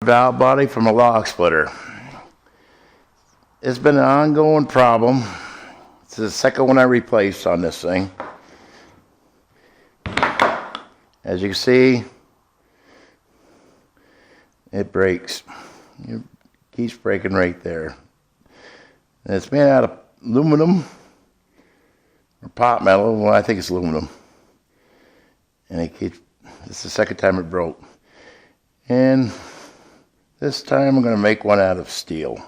valve body from a log splitter. It's been an ongoing problem. It's the second one I replaced on this thing. As you can see, it breaks. It keeps breaking right there. And it's made out of aluminum or pot metal. Well, I think it's aluminum. And it's the second time it broke. And this time I'm going to make one out of steel.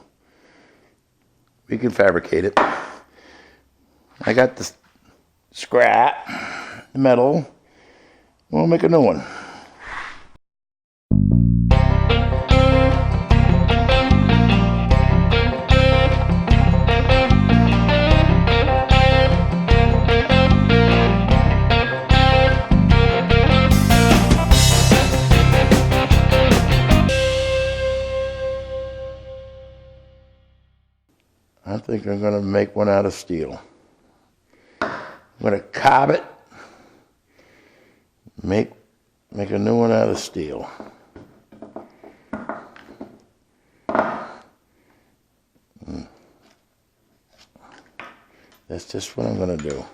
We can fabricate it. I got the scrap, the metal. We'll make a new one. I think I'm going to make one out of steel. I'm going to carve it, make a new one out of steel. That's just what I'm going to do.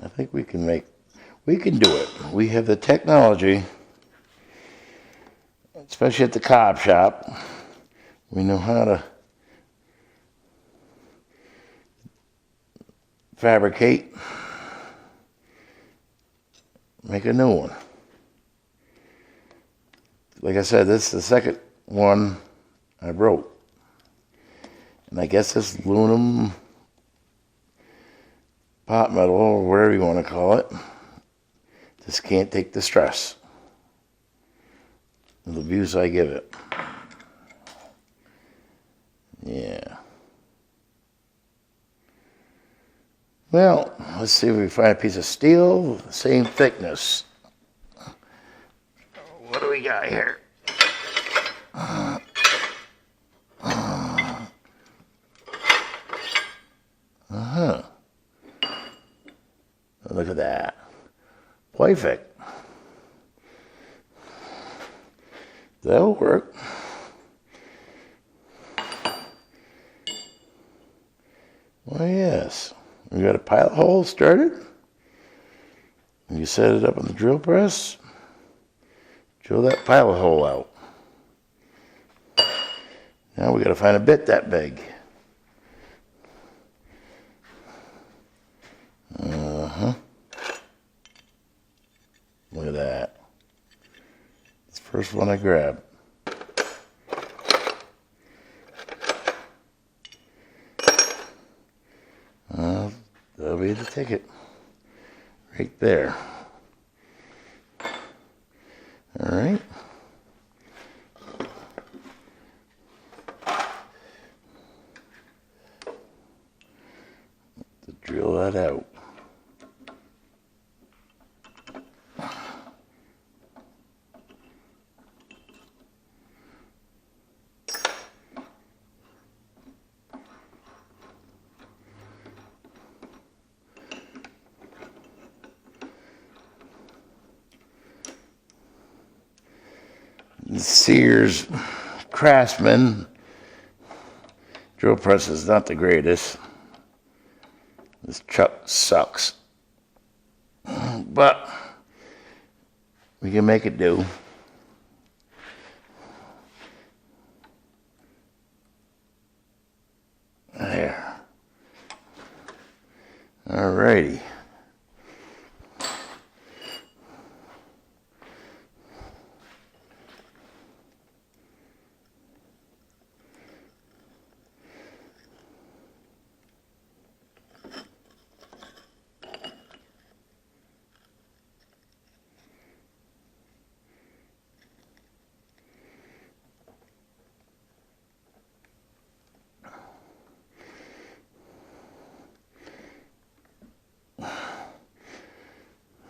I think we can do it. We have the technology, especially at the cob shop. We know how to fabricate, make a new one. Like I said, this is the second one I broke. And I guess this aluminum, pot metal, or whatever you want to call it, just can't take the stress of the abuse I give it. Yeah. Well, let's see if we find a piece of steel, the same thickness. What do we got here? Look at that. Perfect. That'll work. Well, yes. We got a pilot hole started. You set it up on the drill press. Drill that pilot hole out. Now we got to find a bit that big. Look at that. It's the first one I grabbed. That'll be the ticket. Right there. All right. To drill that out. Sears Craftsman drill press is not the greatest. This chuck sucks, but we can make it do. There. Alrighty.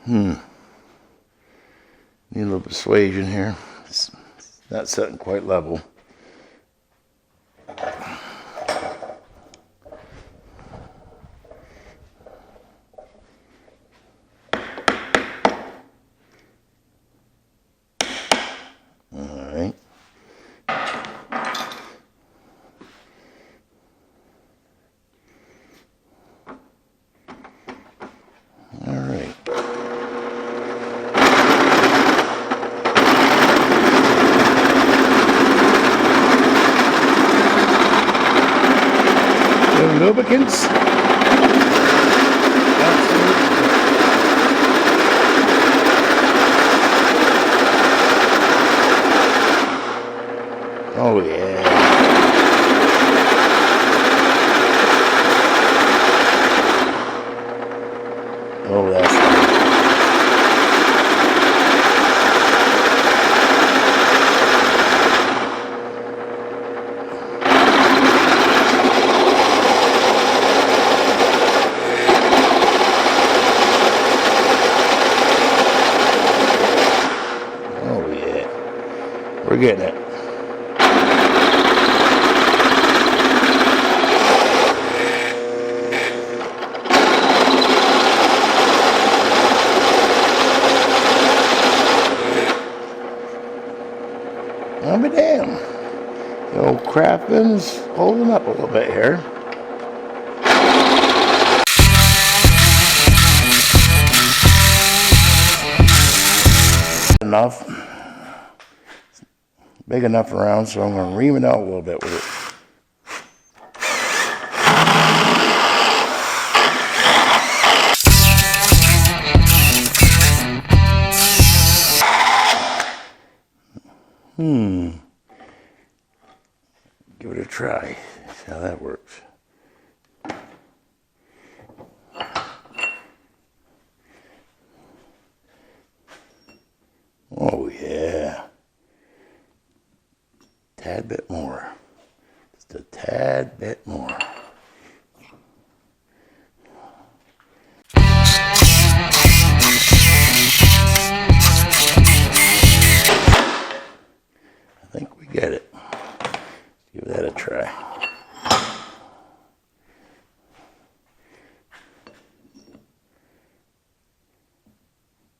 Need a little persuasion here. It's not setting quite level. lubricants. Oh yeah. Oh, that's nice. Oh yeah. We're getting it. I'll be damned. The old craft bin's holding up a little bit here. Enough. Big enough around, so I'm going to ream it out a little bit with it. Give it a try. See how that works. Oh yeah. Tad bit more. Just a tad bit more. I think we get it. Give that a try.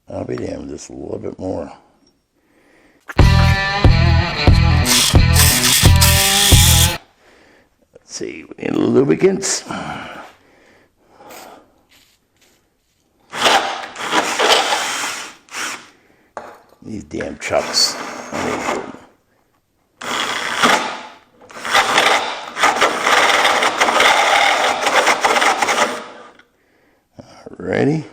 I'll be damned, just a little bit more. Let's see, we need lubricants. These damn chucks. Ready?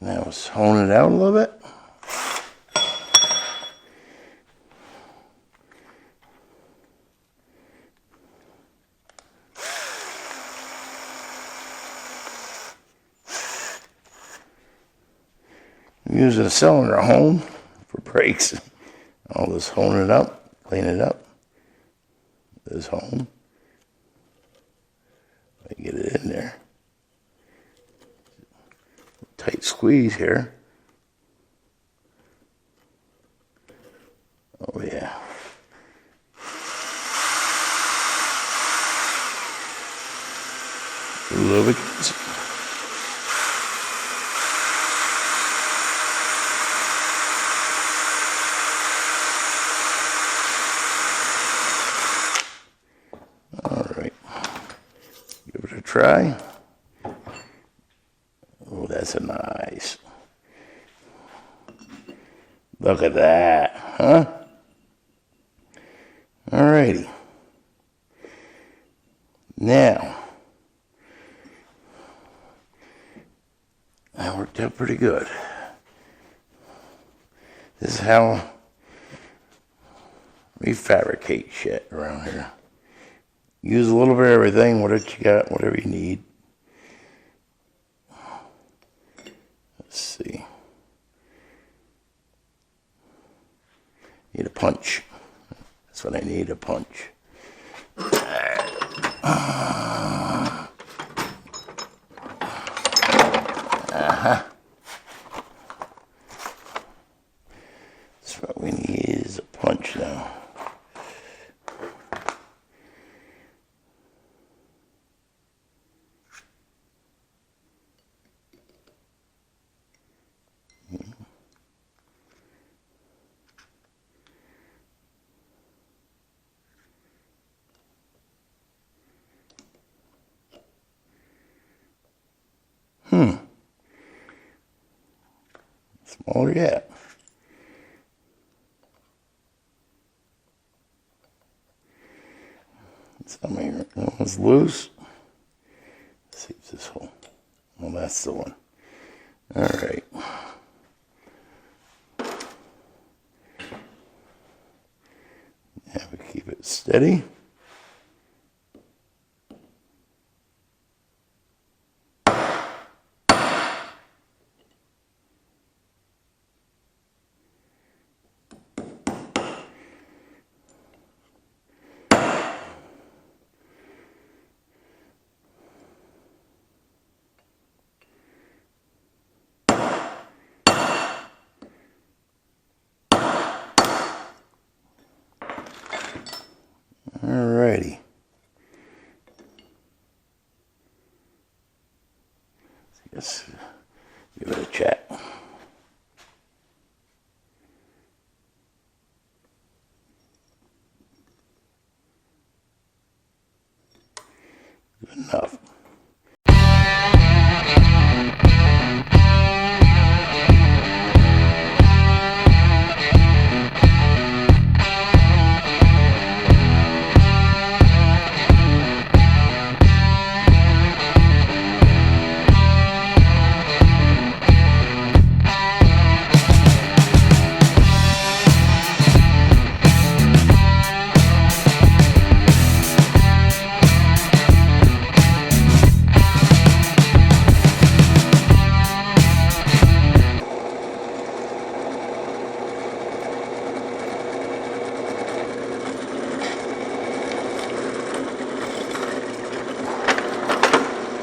Now let's hone it out a little bit. I'm using a cylinder hone for brakes. I'll just hone it up, clean it up. This hone. I get it in there. Tight squeeze here. Oh yeah. Lubricants. All right. Give it a try. Oh, that's a nice. Look at that, huh? Alrighty. Now, that worked out pretty good. This is how we fabricate shit around here. Use a little bit of everything, whatever you got, whatever you need. Let's see. Need a punch. That's what I need, a punch. That's what we need is a punch now. Smaller yet. Some here. That one's loose. Let's see if this hole. Well, that's the one. All right. Now we keep it steady. Alrighty. Let's give it a check. Good enough.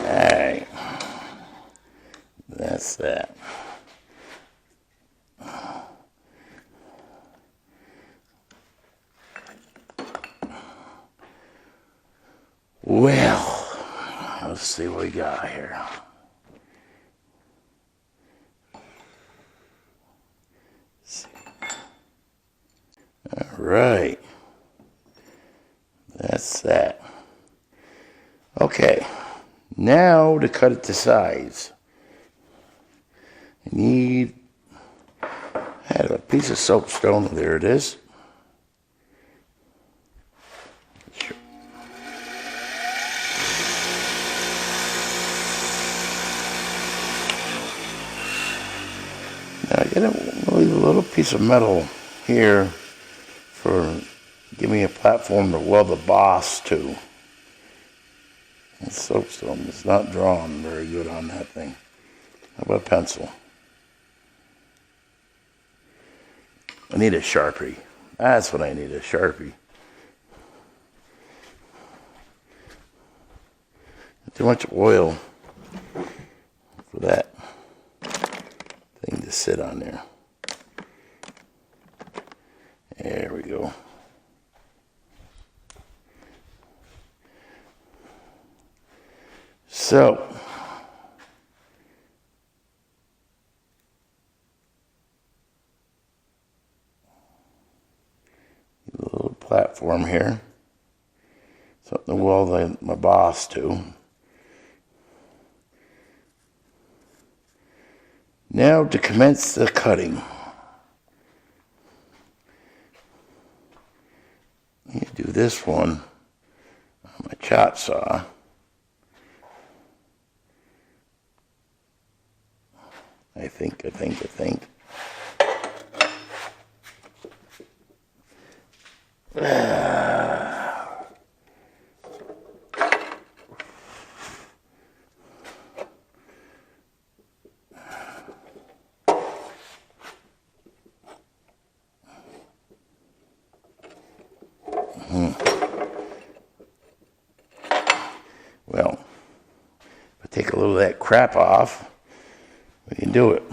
Alright. That's that. Well, let's see what we got here. All right. That's that. Okay. Now to cut it to size. I have a piece of soapstone. There it is. Sure. Now I gotta leave a little piece of metal here for give me a platform to weld the boss to. The soapstone is not drawn very good on that thing. How about a pencil? I need a Sharpie. That's what I need, a Sharpie. Too much oil for that thing to sit on there. There we go. So, a little platform here, something to weld my boss to. Now to commence the cutting. You do this one on my chop saw. I think. Well, if I take a little of that crap off, we can do it.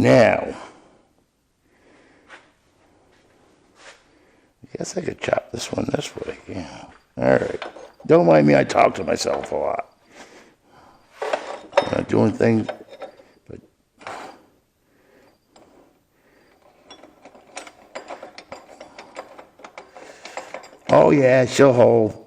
Now, I guess I could chop this one this way. Yeah. All right. Don't mind me, I talk to myself a lot. I'm not doing things, but oh yeah, she'll hold.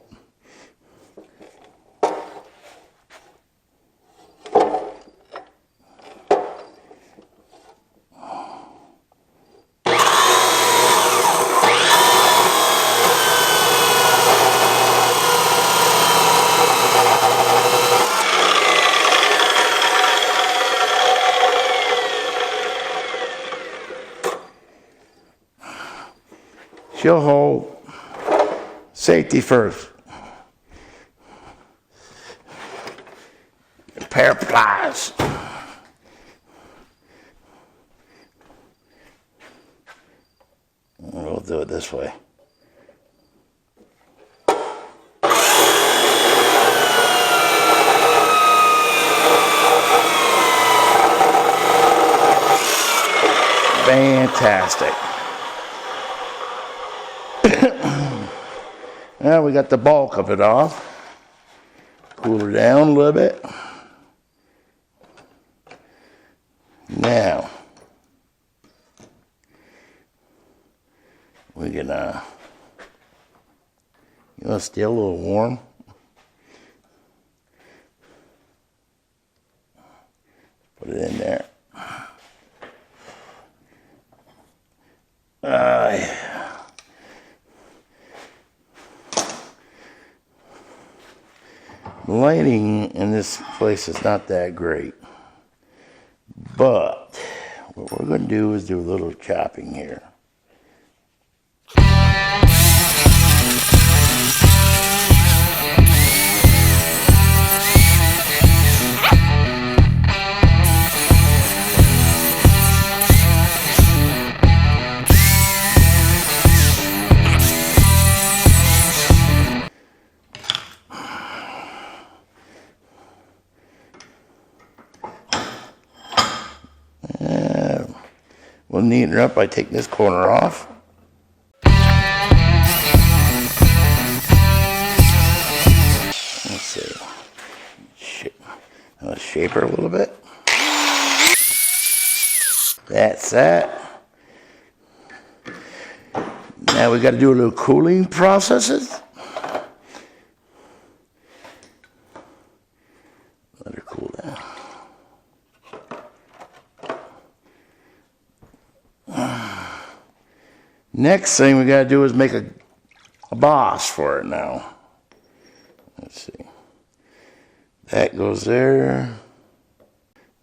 She'll hold. Safety first. A pair of pliers. We'll do it this way. Fantastic. Now we got the bulk of it off. Cool her down a little bit. Now, we can, you know, still a little warm. Put it in there. The lighting in this place is not that great, but what we're going to do is do a little chopping here. We'll neaten her up by taking this corner off. Let's see. I'll shape her a little bit. That's that. Now we got to do a little cooling processes. Let her cool down. Next thing we got to do is make a boss for it now. Let's see. That goes there.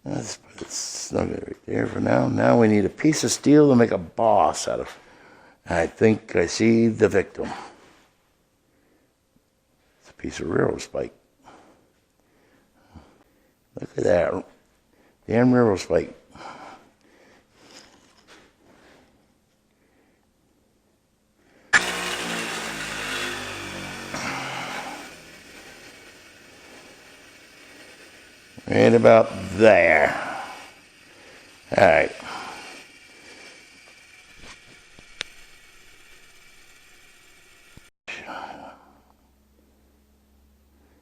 Let's put it snug right there for now. Now we need a piece of steel to make a boss out of. I think I see the victim. It's a piece of railroad spike. Look at that. Damn railroad spike. Right about there. All right.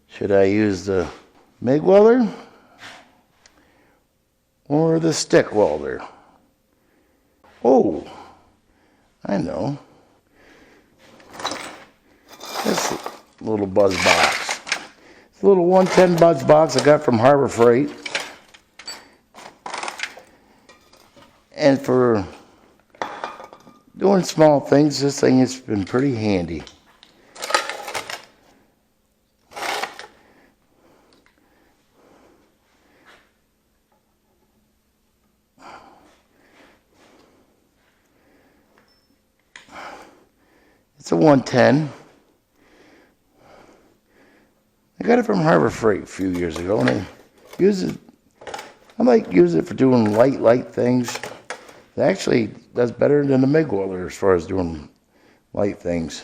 Should I use the MIG welder or the stick welder? Oh, I know. This little buzz box. It's a little 110 buzz box I got from Harbor Freight. And for doing small things, this thing has been pretty handy. It's a 110. I got it from Harbor Freight a few years ago, and I use it. I might use it for doing light things. It actually does better than the MIG welder as far as doing light things.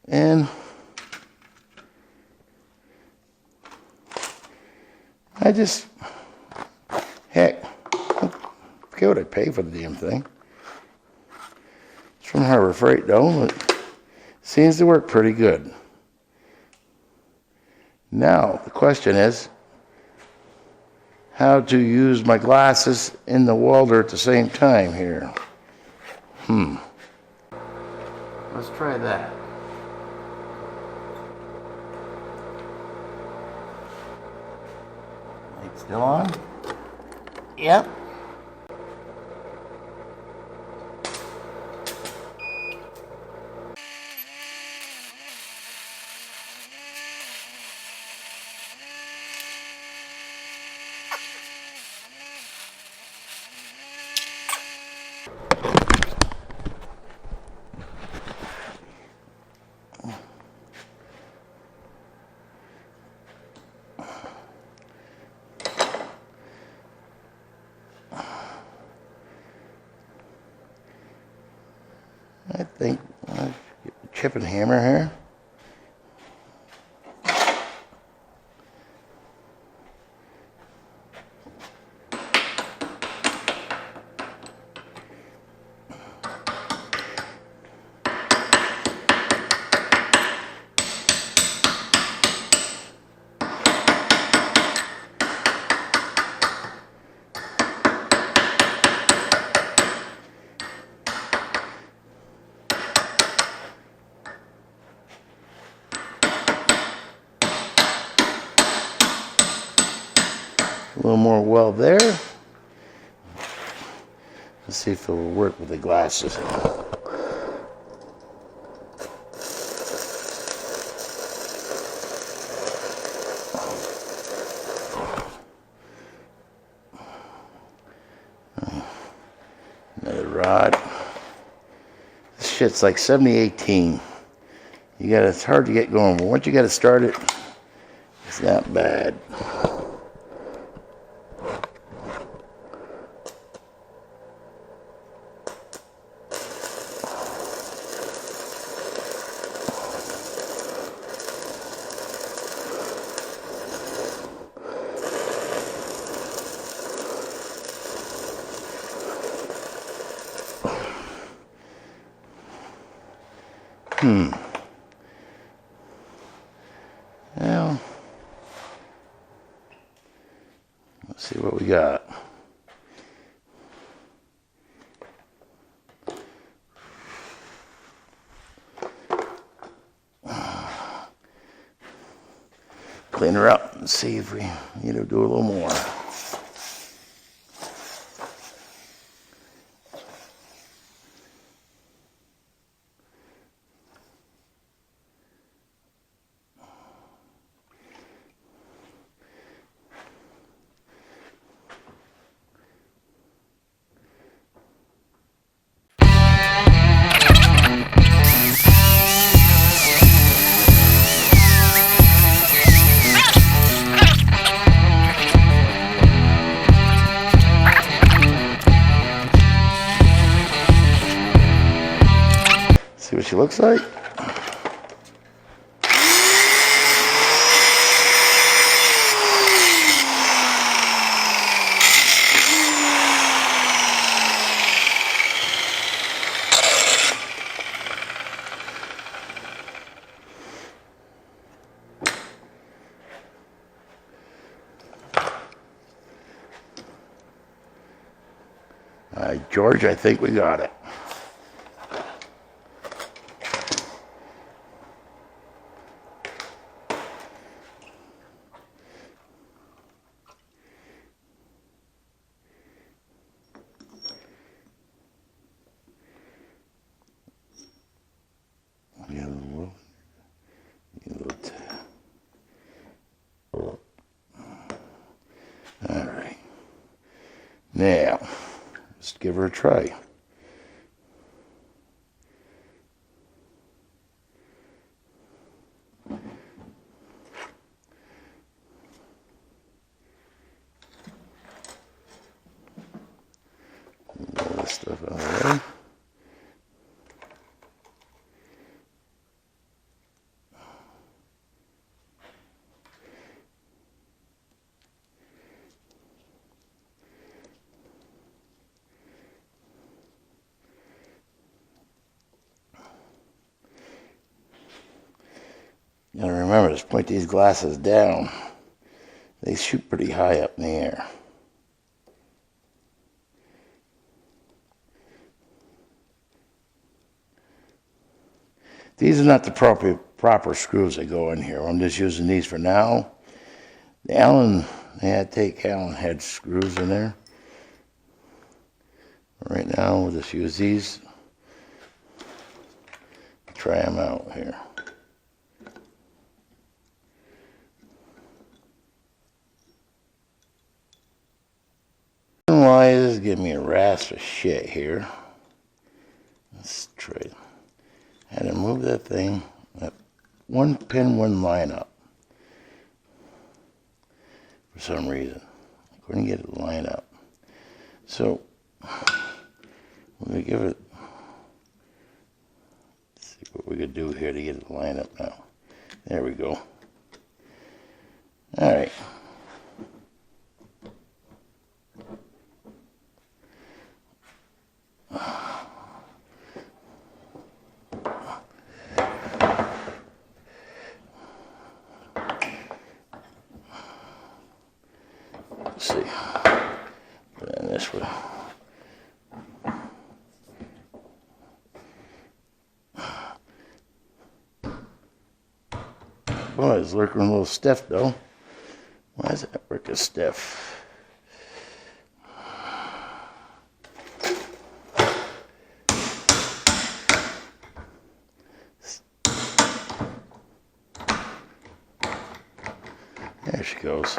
And I just, heck, pay for the damn thing. It's from Harbor Freight though. It seems to work pretty good. Now, the question is how to use my glasses in the welder at the same time here. Let's try that. Light still on? Yep. I think chip and hammer here. A little more weld there. Let's see if it will work with the glasses. Another rod. This shit's like 70-18. It's hard to get going, but once you got to start it, it's not bad. Well, let's see what we got. Clean her up and see if we need to do a little more. See what she looks like. All right, George, I think we got it. All right. Now, let's give her a try. All this stuff out of the way. You gotta remember, just point these glasses down. They shoot pretty high up in the air. These are not the proper screws that go in here. I'm just using these for now. The Allen, they had to take Allen head screws in there. Right now, we'll just use these. Try them out here. Why is this giving me a rasp of shit here? Let's try it. I had to move that thing. That one pin wouldn't line up. For some reason. I couldn't get it to line up. So, we're going to give it, let's see what we could do here to get it to line up now. There we go. All right. Let's see. Put it in this way. Boy, it's looking a little stiff though. Why is that working stiff? There she goes.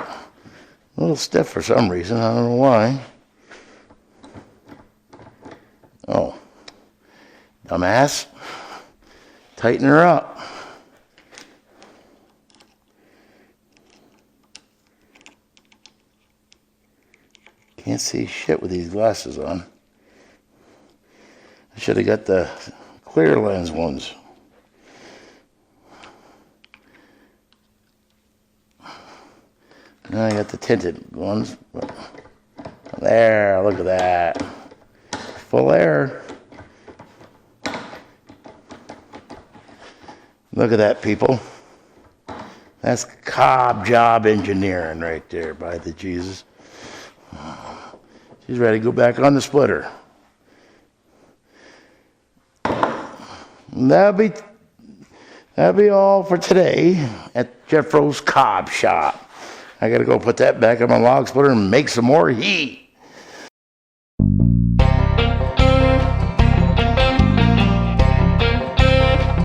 A little stiff for some reason, I don't know why. Oh, dumbass. Tighten her up. Can't see shit with these glasses on. I should have got the clear lens ones. Now I got the tinted ones. There, look at that. Full air. Look at that, people. That's Cobb job engineering right there, by the Jesus. She's ready to go back on the splitter. And that'll be all for today at Jeffro's Cobb shop. I gotta go put that back on my log splitter and make some more heat.